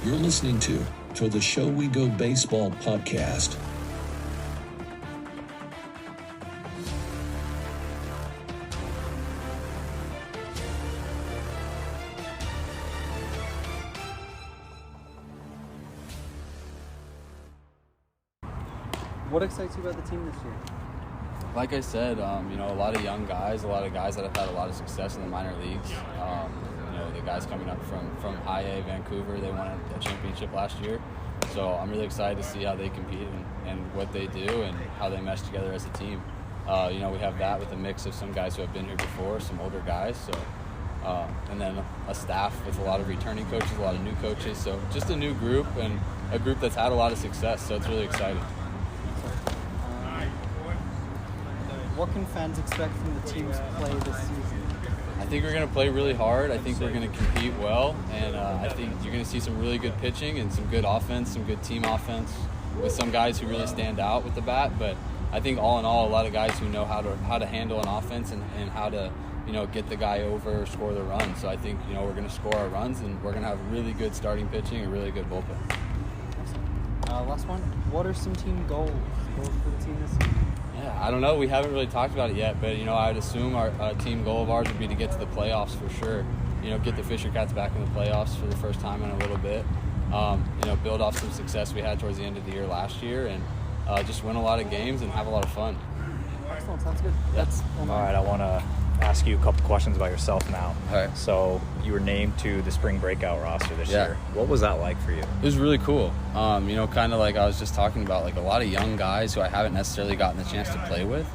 You're listening to the Show We Go Baseball podcast. What excites you about the team this year? Like I said, a lot of young guys, a lot of guys that have had a lot of success in the minor leagues. The guys coming up from High A Vancouver, they won a championship last year. So I'm really excited to see how they compete and what they do and how they mesh together as a team. We have that with a mix of some guys who have been here before, some older guys. So, and then a staff with a lot of returning coaches, a lot of new coaches. So just a new group and a group that's had a lot of success. So it's really exciting. What can fans expect from the team's play this season? I think we're going to play really hard. I think we're going to compete well, and I think you're going to see some really good pitching and some good offense, some good team offense with some guys who really stand out with the bat. But I think all in all, a lot of guys who know how to handle an offense and how to get the guy over, score the run. So I think we're going to score our runs, and we're going to have really good starting pitching and really good bullpen. Last one. What are some team goals for the team this season? Yeah, I don't know. We haven't really talked about it yet, but I would assume our team goal of ours would be to get to the playoffs for sure. Get the Fisher Cats back in the playoffs for the first time in a little bit. Build off some success we had towards the end of the year last year, and just win a lot of games and have a lot of fun. Excellent. Sounds good. That's all right. I want to ask you a couple questions about yourself now. All right. So you were named to the spring breakout roster this year. What was that like for you? It was really cool. Kind of like I was just talking about, like a lot of young guys who I haven't necessarily gotten the chance to play with.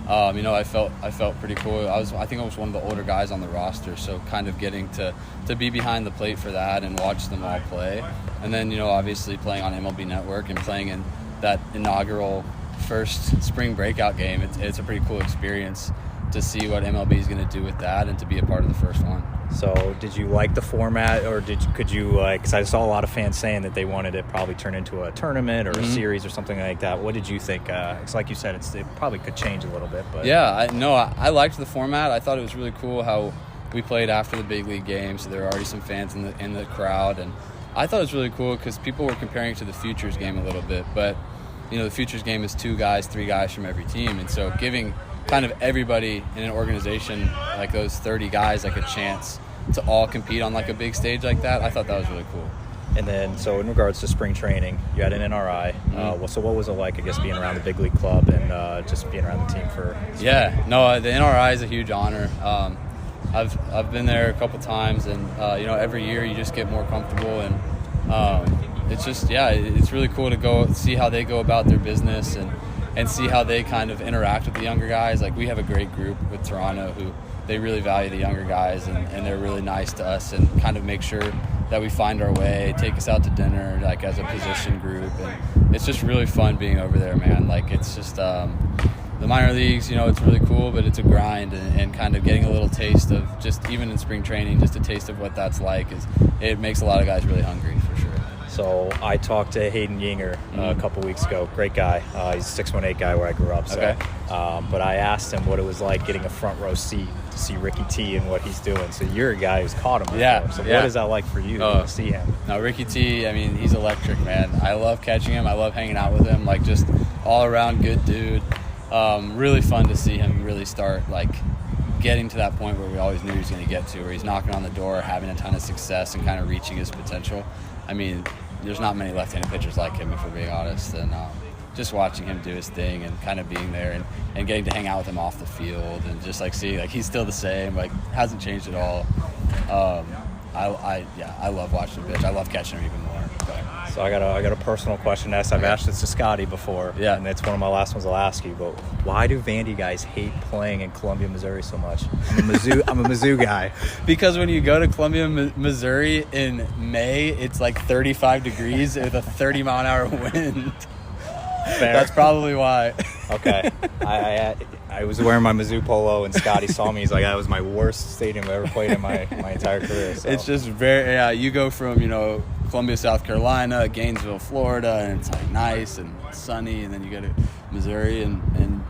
I felt pretty cool. I think I was one of the older guys on the roster, so kind of getting to be behind the plate for that and watch them all play. And then, obviously playing on MLB Network and playing in that inaugural first spring breakout game, it's a pretty cool experience to see what MLB is going to do with that and to be a part of the first one. So did you like the format, or could you because I saw a lot of fans saying that they wanted it probably turn into a tournament or a series or something like that. What did you think? It's like you said, it probably could change a little bit. But yeah, I liked the format. I thought it was really cool how we played after the big league game, so there were already some fans in the crowd, and I thought it was really cool because people were comparing it to the Futures game a little bit, but the Futures game is 2 guys, 3 guys from every team, and so giving kind of everybody in an organization, like those 30 guys, like a chance to all compete on like a big stage like that. I thought that was really cool. And then, so in regards to spring training, you had an NRI. So what was it like, I guess, being around the big league club and just being around the team for? Yeah, no, the NRI is a huge honor. I've been there a couple times, and every year you just get more comfortable, and it's just it's really cool to go see how they go about their business and see how they kind of interact with the younger guys. Like, we have a great group with Toronto who they really value the younger guys, and they're really nice to us and kind of make sure that we find our way, take us out to dinner, like as a position group. And it's just really fun being over there, man. Like, it's just the minor leagues, it's really cool, but it's a grind, and kind of getting a little taste of, just even in spring training, just a taste of what that's like, it makes a lot of guys really hungry for sure. So I talked to Hayden Yinger a couple weeks ago. Great guy. He's a 6'1" guy where I grew up. So, okay. But I asked him what it was like getting a front row seat to see Ricky T and what he's doing. So you're a guy who's caught him before. Yeah. So what is that like for you to see him? No, Ricky T, he's electric, man. I love catching him. I love hanging out with him. Like, just all around good dude. Really fun to see him really start, like, getting to that point where we always knew he was going to get to, where he's knocking on the door, having a ton of success, and kind of reaching his potential. There's not many left-handed pitchers like him, if we're being honest, and just watching him do his thing and kind of being there and getting to hang out with him off the field and just like seeing, like, he's still the same, like, hasn't changed at all. I love watching him pitch. I love catching him even more. So I got a personal question to ask. I've asked this to Scotty before, and it's one of my last ones I'll ask you. But why do Vandy guys hate playing in Columbia, Missouri so much? I'm a Mizzou guy. Because when you go to Columbia, Missouri in May, it's like 35 degrees with a 30-mile-an-hour wind. Fair. That's probably why. Okay. I was wearing my Mizzou polo, and Scotty saw me. He's like, that was my worst stadium I've ever played in my entire career. So. It's just you go from, Columbia, South Carolina, Gainesville, Florida, and it's like nice and sunny, and then you go to Missouri, and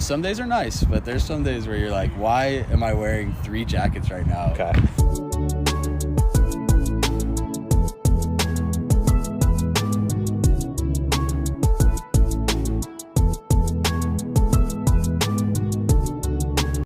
some days are nice, but there's some days where you're like, why am I wearing 3 jackets right now? Okay.